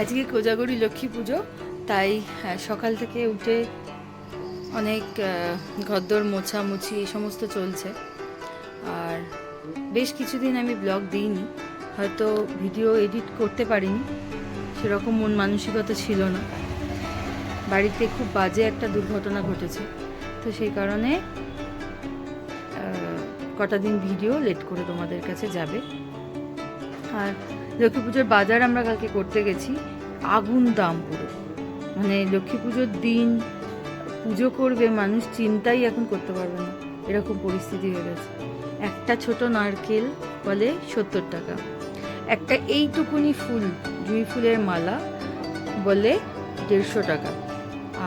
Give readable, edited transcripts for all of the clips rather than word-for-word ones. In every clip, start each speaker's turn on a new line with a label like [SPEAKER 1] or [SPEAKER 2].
[SPEAKER 1] আজকে কোজাগরি লক্ষ্মী পুজো, তাই সকাল থেকে উঠে অনেক ঘরদোর মোছামুছি এই সমস্ত চলছে। আর বেশ কিছুদিন আমি ব্লগ দিইনি, হয়তো ভিডিও এডিট করতে পারিনি, সেরকম মন মানসিকতা ছিল না। বাড়িতে খুব বাজে একটা দুর্ঘটনা ঘটেছে, তো সেই কারণে কটা দিন ভিডিও লেট করে তোমাদের কাছে যাবে। আর লক্ষ্মী পুজোর বাজার আমরা কালকে করতে গেছি, আগুন দাম পুরো, মানে লক্ষ্মী পুজোর দিন পুজো করবে মানুষ চিন্তাই এখন করতে পারবে না, এরকম পরিস্থিতি হয়ে গেছে। একটা ছোট নারকেল বলে 70 টাকা, একটা এইটুকুনি ফুল জুঁই ফুলের মালা বলে 150 টাকা,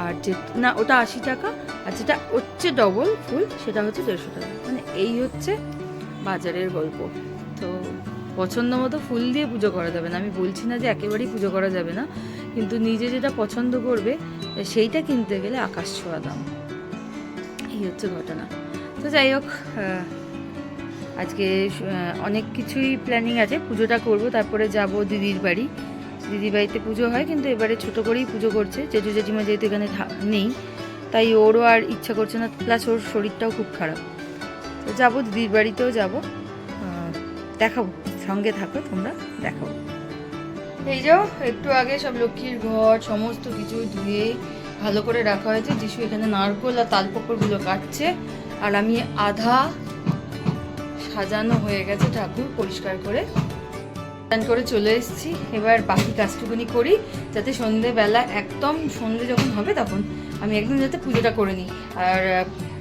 [SPEAKER 1] আর যে না ওটা 80 টাকা, আর যেটা হচ্ছে ডবল ফুল সেটা হচ্ছে 150 টাকা। মানে এই হচ্ছে বাজারের গল্প। তো পছন্দ মতো ফুল দিয়ে পুজো করা যাবে না, আমি বলছি না যে একেবারেই পুজো করা যাবে না, কিন্তু নিজে যেটা পছন্দ করবে সেইটা কিনতে গেলে আকাশ ছোঁয়া দাম। এই হচ্ছে ঘটনা। তো যাই হোক, আজকে অনেক কিছুই প্ল্যানিং আছে। পুজোটা করব, তারপরে যাব দিদির বাড়ি। দিদির বাড়িতে পুজো হয়, কিন্তু এবারে ছোট করেই পুজো করছে। জেঠু জেঠিমা যেহেতু এখানে নেই, তাই ওরও আর ইচ্ছা করছে না, প্লাস ওর শরীরটাও খুব খারাপ। তো যাবো, দিদির বাড়িতেও যাব, দেখাবো, সঙ্গে থাকো তোমরা, দেখাবো। এই যাও, একটু আগে সব লক্ষ্মীর ঘর সমস্ত কিছু ধুয়ে ভালো করে রাখা হয়েছে। যিশু এখানে নারকোল আর তালপত্রগুলো কাটছে, আর আমি আধা সাজানো হয়ে গেছে ঠাকুর পরিষ্কার করে স্নান করে চলে এসেছি। এবার বাকি কাজটুকুনি করি, যাতে সন্ধেবেলা একদম সন্ধে যখন হবে তখন আমি একদম যাতে পুজোটা করে নিই, আর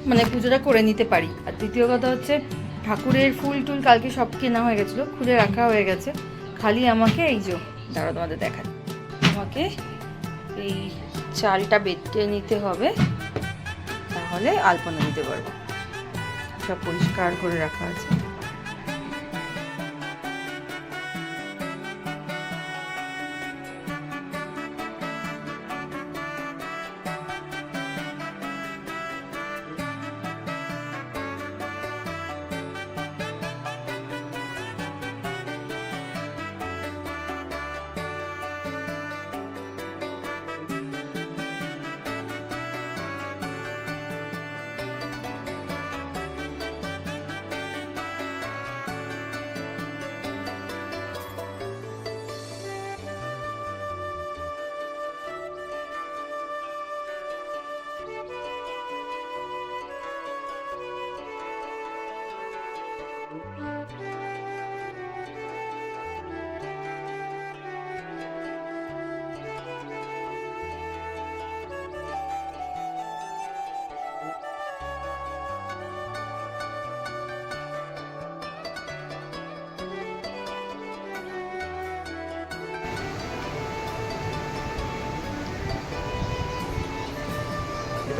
[SPEAKER 1] মানে পুজোটা করে নিতে পারি। আর দ্বিতীয় কথা হচ্ছে, ঠাকুরের ফুল টুল কালকে সব কেনা হয়ে গেছিলো, খুলে রাখা হয়ে গেছে। খালি আমাকে এই যে দাঁড়া তোমাদের দেখাই, আমাকে এই চালটা বেটে নিতে হবে, তাহলে আলপনা দিতে পারবো। সব পরিষ্কার করে রাখা আছে।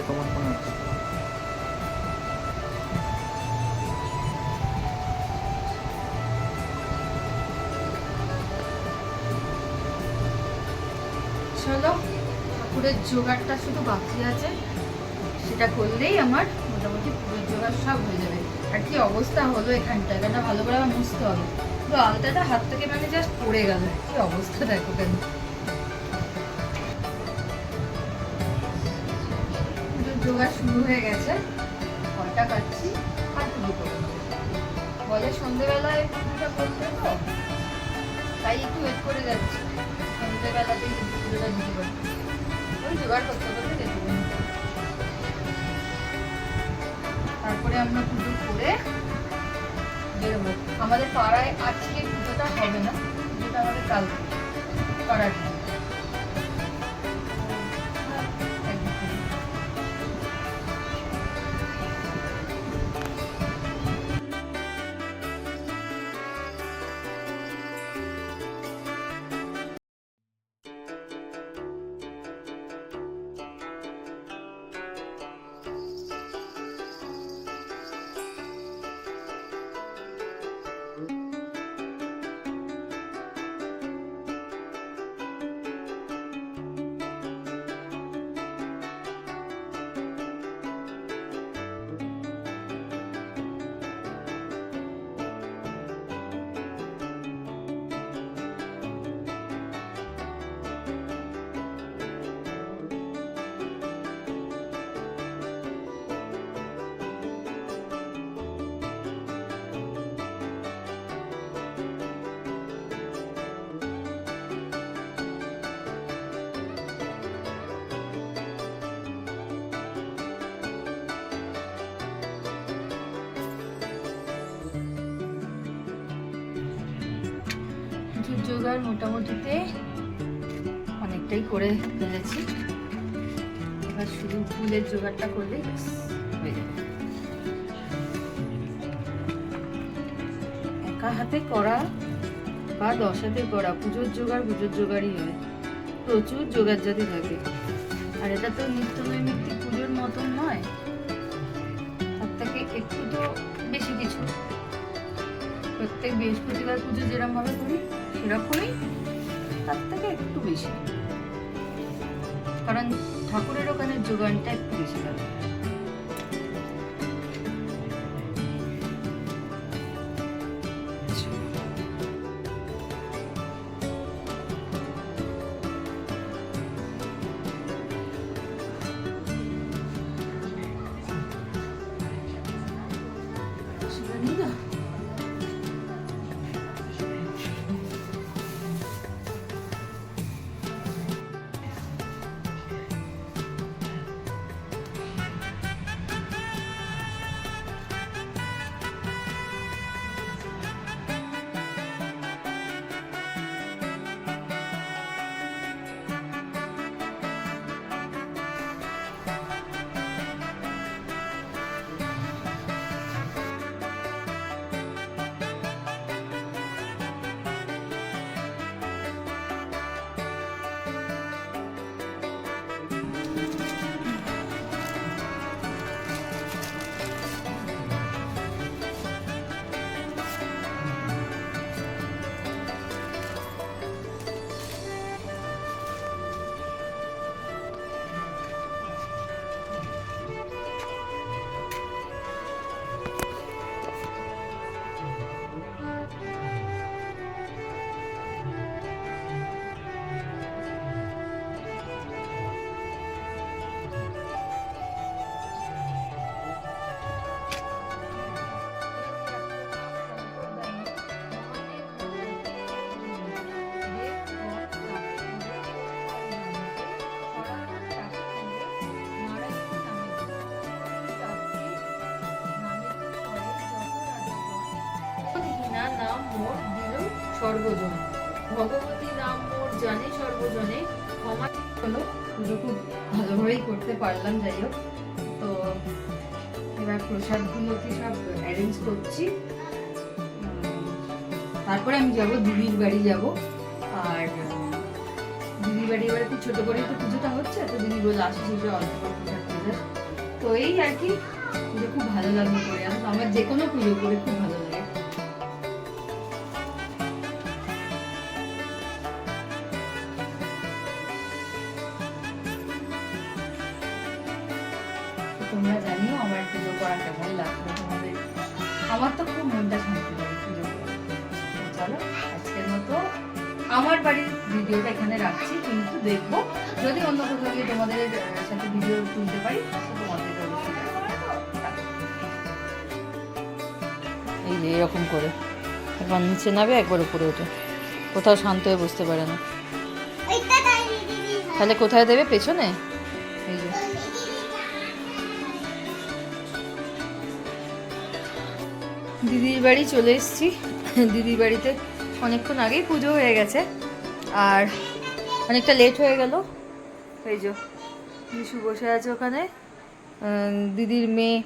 [SPEAKER 2] তোমার কোনো
[SPEAKER 1] চলো, ঠাকুরের জোগাড়টা শুধু বাকি আছে, সেটা করলেই আমার মোটামুটি পুরো জোগাড় সব হয়ে যাবে। আর কি অবস্থা হলো এখানটা, এখানটা ভালো করে আবার মুছতে হবে। তো আলতাটা হাত থেকে মানে জাস্ট পড়ে গেল, কি অবস্থা দেখো কেন। জোগাড় শুরু হয়ে গেছে, ফলটা কাটছি আর পুজো করবো। বলে সন্ধেবেলায় পুজোটা করতে, তো তাই একটু ওয়েট করে যাচ্ছি, সন্ধেবেলাতেই পুজোটা দিতে পারি। ওই জোগাড় করতে করতে যেতে পারি, তারপরে আমরা পুজো করে বেরোবো। আমাদের পাড়ায় আজকে পুজোটা হবে না, পুজোটা আমাদের কালকে পাড়ার। পুজোর জোগাড় মোটামুটিতে অনেকটাই করে ফেলেছি, এবার শুধু ফুলের জোগাড়টা করলেই ব্যাস হয়ে যাবে। একা হাতে করা বা 10 হাতে করা পুজোর জোগাড়ই হয়, প্রচুর জোগাড় জাতি থাকে। আর এটা তো নিত্য নৈমিত্তিক পুজোর মতন নয়, তার থেকে একটু তো বেশি কিছু। প্রত্যেক বৃহস্পতিবার পুজো যেরকম ভাবে করি সেরকমই, তার থেকে একটু বেশি, কারণ ঠাকুরের ওখানে জোগানটা একটু বেশি লাগে। নাম মোর দিল সর্বজন, ভগবতী নাম মোর জানে সর্বজনে, ক্ষমা হলো। পুজো খুব ভালোভাবেই করতে পারলাম, যাই হোক। তো এবার প্রসাদগুলোকে সব অ্যারেঞ্জ করছি, তারপরে আমি যাব দিদির বাড়ি যাব। আর দিদির বাড়ি এবার খুব ছোট করেই তো পুজোটা হচ্ছে, তো দিদি বলে আসিস অল্প করে প্রসাদ পুজো। তো এই আর কি, পুজো খুব ভালো লাগলো করে, আমার যে কোনো পুজো করে খুব ভালো লাগে। তোমরা জানিও আমার পুজো করা কেমন লাগলো তোমাদের। আমার তো খুব মনটা শান্তি লাগে পুজো করে। চলো আজকের মতো আমার বাড়ির ভিডিওটা এখানে রাখছি, কিন্তু দেখবো যদি অন্য কোথাও গিয়ে তোমাদের সাথে ভিডিও তুলতে পারি তোমাদের এই যে এরকম করে একবার নিচে নামে একবার উপরে ওঠে, কোথাও শান্ত হয়ে বসতে পারে না। তাহলে কোথায় দেবে? পেছনে। এই যে দিদির বাড়ি চলে এসেছি। দিদির বাড়িতে অনেকক্ষণ আগেই পুজো হয়ে গেছে আর অনেকটা লেট হয়ে গেল। এই যে বিশু বসে আছে ওখানে, দিদির মেয়ে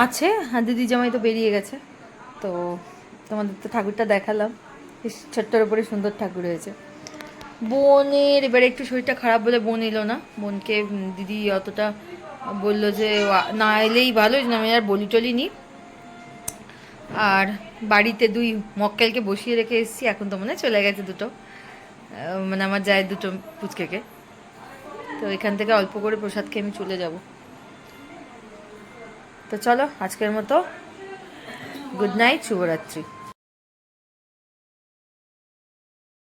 [SPEAKER 1] আছে, হ্যাঁ দিদি জামাই তো বেরিয়ে গেছে। তো তোমাদের তো ঠাকুরটা দেখালাম, ছোট্টর উপরে সুন্দর ঠাকুর হয়েছে। বোনের এবারে একটু শরীরটা খারাপ বলে বোন এলো না, বোনকে দিদি অতটা বললো যে না এলেই ভালো, আমি আর বলি টলি নি। আর বাড়িতে 2 মক্কেলকে বসিয়ে রেখে এসেছি, এখন তো মনে চলে গেছে দুটো, মানে আমার যায় দুটো পুচকেকে। তো এখান থেকে অল্প করে প্রসাদ খেয়ে আমি চলে যাব। তো চলো আজকের মতো গুড নাইট, শুভরাত্রি।